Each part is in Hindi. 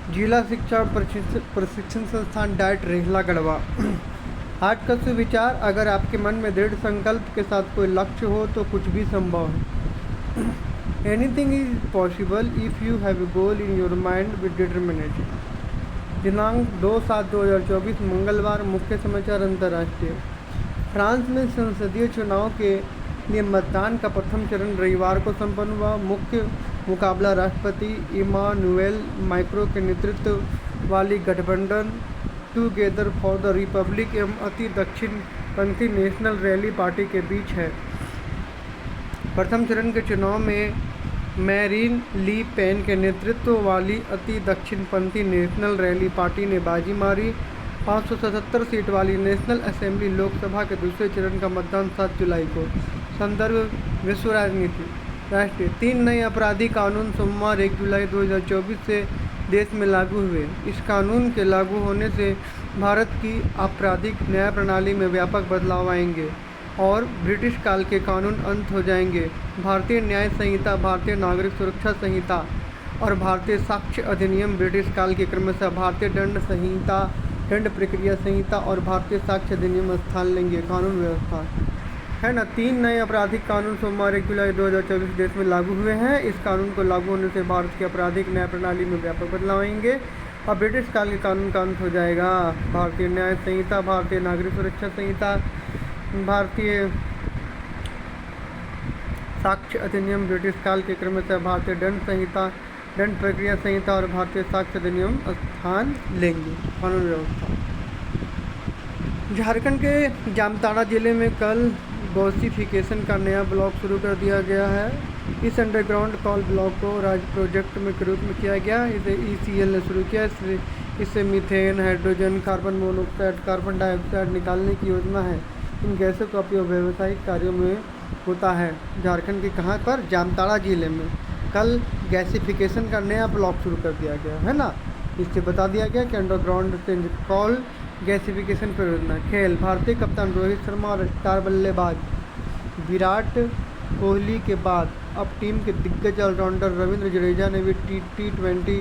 जिला शिक्षा और प्रशिक्षण संस्थान डाइट रेहला गढ़वा। आज का सुविचार, अगर आपके मन में दृढ़ संकल्प के साथ कोई लक्ष्य हो तो कुछ भी संभव है। Anything is possible if you have a goal in your mind with determination. दिनांक 2/7/2024 मंगलवार। मुख्य समाचार अंतर्राष्ट्रीय। फ्रांस में संसदीय चुनाव के लिए मतदान का प्रथम चरण रविवार को संपन्न हुआ। मुख्य मुकाबला राष्ट्रपति इमानुएल मैक्रों के नेतृत्व वाली गठबंधन टुगेदर फॉर द रिपब्लिक एवं अति दक्षिणपंथी नेशनल रैली पार्टी के बीच है। प्रथम चरण के चुनाव में मैरीन ली पेन के नेतृत्व वाली अति दक्षिणपंथी नेशनल रैली पार्टी ने बाजी मारी। 577 सीट वाली नेशनल असेंबली लोकसभा के दूसरे चरण का मतदान 7 जुलाई को। संदर्भ विश्व राजनीति। राष्ट्रीय। 3 नए आपराधिक कानून सोमवार 1 जुलाई 2024 से देश में लागू हुए। इस कानून के लागू होने से भारत की आपराधिक न्याय प्रणाली में व्यापक बदलाव आएंगे और ब्रिटिश काल के कानून अंत हो जाएंगे। भारतीय न्याय संहिता, भारतीय नागरिक सुरक्षा संहिता और भारतीय साक्ष्य अधिनियम ब्रिटिश काल के क्रमशः भारतीय दंड संहिता, दंड प्रक्रिया संहिता और भारतीय साक्ष्य अधिनियम स्थान लेंगे। कानून व्यवस्था है ना। 3 नए आपराधिक कानून सोमवार 1 जुलाई 2024 देश में लागू हुए हैं। इस कानून को लागू होने से भारत की आपराधिक न्याय प्रणाली में व्यापक बदलाव आएंगे और ब्रिटिश काल के कानून का अंत हो जाएगा। भारतीय न्याय संहिता, भारतीय नागरिक सुरक्षा संहिता, भारतीय साक्ष्य अधिनियम ब्रिटिश काल के क्रमशः भारतीय दंड संहिता, दंड प्रक्रिया संहिता और भारतीय साक्ष्य अधिनियम स्थान लेंगे। कानून व्यवस्था। झारखंड के जामताड़ा जिले में कल गैसिफिकेशन का नया ब्लॉक शुरू कर दिया गया है। इस अंडरग्राउंड कॉल ब्लॉक को राज्य प्रोजेक्ट में के रूप में किया गया। इसे ECL ने शुरू किया। इससे methane, hydrogen, carbon monoxide, carbon dioxide निकालने की योजना है। इन गैसों का उपयोग व्यावसायिक कार्यों में होता है। झारखंड के कहाँ पर? जामताड़ा जिले में कल गैसिफिकेशन का नया ब्लॉक शुरू कर दिया गया है ना। इससे बता दिया गया कि अंडरग्राउंड कॉल गैसिफिकेशन परियोजना। खेल। भारतीय कप्तान रोहित शर्मा और स्टार बल्लेबाज विराट कोहली के बाद अब टीम के दिग्गज ऑलराउंडर रविंद्र जडेजा ने भी T20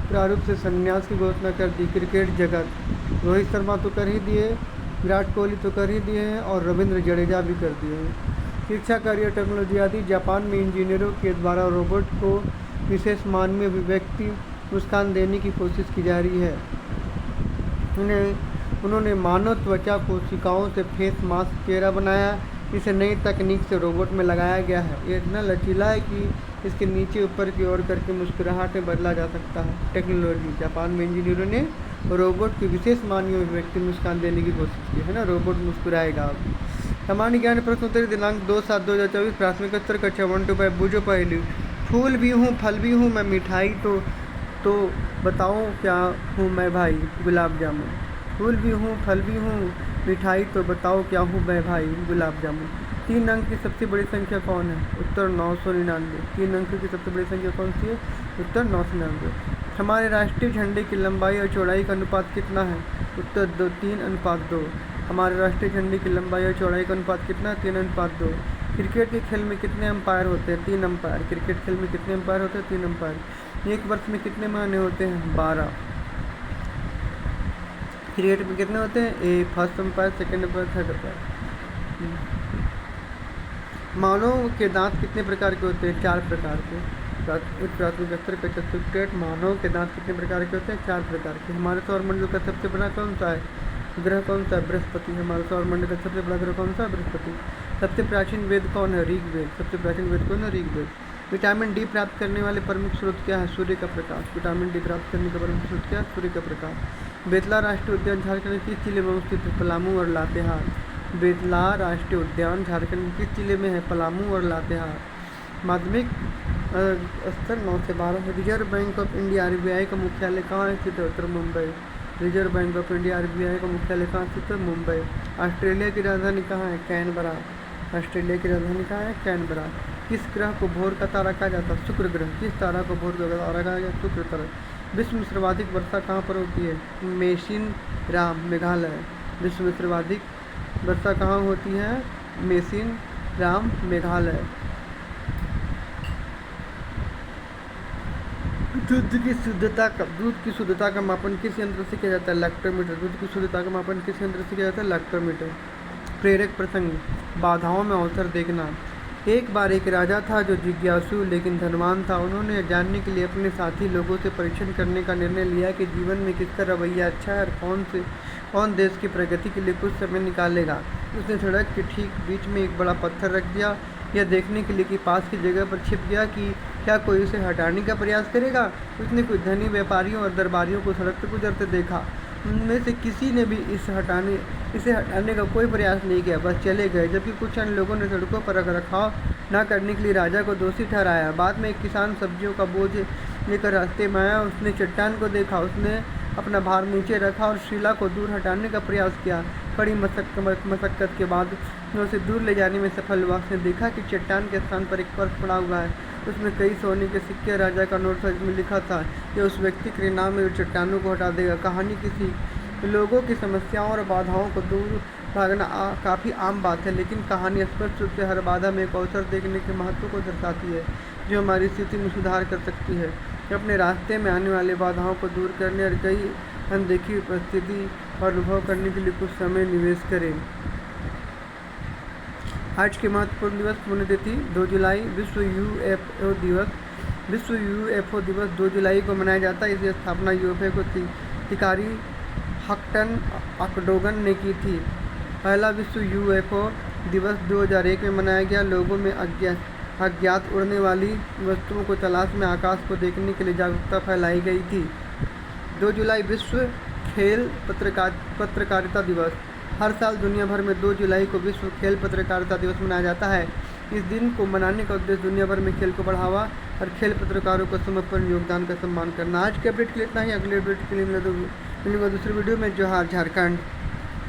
प्रारूप से संन्यास की घोषणा कर दी। क्रिकेट जगत। रोहित शर्मा तो कर ही दिए, विराट कोहली तो कर ही दिए हैं और रविंद्र जडेजा भी कर दिए हैं। शिक्षा, करियर, टेक्नोलॉजी आदि। जापान में इंजीनियरों के द्वारा रोबोट को विशेष मानवीय अभिव्यक्ति मुस्कान देने की कोशिश की जा रही है। उन्होंने मानव त्वचा कोशिकाओं से फेस मास्क चेहरा बनाया। इसे नई तकनीक से रोबोट में लगाया गया है। ये इतना लचीला है कि इसके नीचे ऊपर की ओर करके मुस्कुराहट में बदला जा सकता है। टेक्नोलॉजी। जापान में इंजीनियरों ने रोबोट की विशेष मानवीय अभिव्यक्ति मुस्कान देने की कोशिश की है ना। रोबोट मुस्कुराएगा अब। सामान्य ज्ञान प्रश्नोत्तरी दिनांक 2/7/2024 प्राथमिक स्तर कक्षा 1 to 5। बूझो पहली। फूल भी हूँ फल भी हूँ मैं मिठाई तो बताओ क्या हूँ मैं भाई? गुलाब जामुन। फूल भी हूँ फल भी हूँ मिठाई तो बताओ क्या हूँ मैं भाई? गुलाब जामुन। 3 अंक की सबसे बड़ी संख्या कौन है? उत्तर 999। 3 अंक की सबसे बड़ी संख्या कौन सी है? उत्तर 999। हमारे राष्ट्रीय झंडे की लंबाई और चौड़ाई का अनुपात कितना है? उत्तर 3:2। हमारे राष्ट्रीय झंडे की लंबाई और चौड़ाई का अनुपात कितना है? 3:2। क्रिकेट के खेल में कितने अंपायर होते हैं? 3 अंपायर। क्रिकेट खेल में कितने अंपायर होते हैं? 3 अंपायर। एक वर्ष में कितने महीने होते हैं? 12। क्रिकेट में कितने होते हैं? First umpire, second umpire, third umpire. मानव के दांत कितने प्रकार के होते हैं? 4 प्रकार के। प्राथमिक स्तर कक्षा 8। मानव के दांत कितने प्रकार के होते हैं? 4 प्रकार के। हमारे सौरमंडल का सबसे बड़ा कौन सा है? ग्रह कौन सा है? बृहस्पति। हमारे सौरमंडल का सबसे बड़ा ग्रह कौन सा है? बृहस्पति। सबसे प्राचीन वेद कौन है? ऋग्वेद। सबसे प्राचीन वेद कौन है? ऋग्वेद। विटामिन डी प्राप्त करने वाले प्रमुख स्रोत क्या है? सूर्य का प्रकाश। विटामिन डी प्राप्त करने का प्रमुख स्रोत क्या है? सूर्य का प्रकाश। बेतला राष्ट्रीय उद्यान झारखंड के किस जिले में स्थित है? पलामू और लातेहार। बेतला राष्ट्रीय उद्यान झारखंड के किस जिले में है? पलामू और लातेहार। माध्यमिक स्तर 9 से 12। Reserve bank of India RBI का मुख्यालय कहाँ स्थित है? उत्तर Mumbai. Reserve bank of India RBI का मुख्यालय कहाँ स्थित है? मुंबई। ऑस्ट्रेलिया की राजधानी कहाँ है? कैनबरा। ऑस्ट्रेलिया की राजधानी कहाँ है? कैनबरा। किस ग्रह को भोर का तारा कहा जाता है? शुक्र ग्रह। किस तारा को भोर का तारा कहा जाता है? शुक्र तारा। विश्व में सर्वाधिक वर्षा कहाँ पर होती है? मेसिन राम, मेघालय। विश्व में सर्वाधिक वर्षा कहाँ होती है? मेसिन राम, मेघालय। दूध की शुद्धता का मापन किस यंत्र से किया जाता है? लैक्टोमीटर। दूध की शुद्धता का मापन किस यंत्र से किया जाता है? लैक्टोमीटर। प्रेरक प्रसंग, बाधाओं में अवसर देखना। एक बार एक राजा था जो जिज्ञासु लेकिन धनवान था। उन्होंने जानने के लिए अपने साथी लोगों से परीक्षण करने का निर्णय लिया कि जीवन में किसका रवैया अच्छा है और कौन देश की प्रगति के लिए कुछ समय निकालेगा। उसने सड़क के ठीक बीच में एक बड़ा पत्थर रख दिया, यह देखने के लिए कि पास की जगह पर छिप गया कि क्या कोई उसे हटाने का प्रयास करेगा। उसने कुछ धनी व्यापारियों और दरबारियों को सड़क से गुजरते देखा। उनमें से किसी ने भी इसे हटाने का कोई प्रयास नहीं किया, बस चले गए। जबकि कुछ अन्य लोगों ने सड़कों पर रखरखाव न करने के लिए राजा को दोषी ठहराया। बाद में एक किसान सब्जियों का बोझ लेकर रास्ते में आया। उसने चट्टान को देखा, उसने अपना भार नीचे रखा और शिला को दूर हटाने का प्रयास किया। कड़ी मशक्कत के बाद उसे दूर ले जाने में सफल हुआ। उसने देखा कि चट्टान के स्थान पर एक पर्स पड़ा हुआ है, उसमें कई सोने के सिक्के, राजा का नोट था, जिसमें लिखा था कि उस व्यक्ति के नाम में चट्टानों को हटा देगा। कहानी किसी लोगों की समस्याओं और बाधाओं को दूर भागना काफ़ी आम बात है, लेकिन कहानी स्पष्ट रूप से हर बाधा में एक अवसर देखने के महत्व को दर्शाती है जो हमारी स्थिति में सुधार कर सकती है। अपने रास्ते में आने वाले बाधाओं को दूर करने और कई अनदेखी उपस्थिति और अनुभव करने के लिए कुछ समय निवेश करें। आज के महत्वपूर्ण दिवस पुण्यतिथि 2 जुलाई विश्व यूएफओ दिवस। विश्व यूएफओ दिवस 2 जुलाई को मनाया जाता है। इसकी स्थापना यूएफओ को हिकारी हक्टन अकडोगन ने की थी। पहला विश्व यूएफओ दिवस 2001 में मनाया गया। लोगों में अज्ञात उड़ने वाली वस्तुओं को तलाश में आकाश को देखने के लिए जागरूकता फैलाई गई थी। 2 जुलाई विश्व खेल पत्रकारिता दिवस। हर साल दुनिया भर में 2 जुलाई को विश्व खेल पत्रकारिता दिवस मनाया जाता है। इस दिन को मनाने का उद्देश्य दुनिया भर में खेल को बढ़ावा और खेल पत्रकारों को समर्पण योगदान का सम्मान करना। आज के अपडेट के लिए इतना ही। अगले अपडेट के लिए मिलूंगा दूसरी वीडियो में। जोहार झारखंड।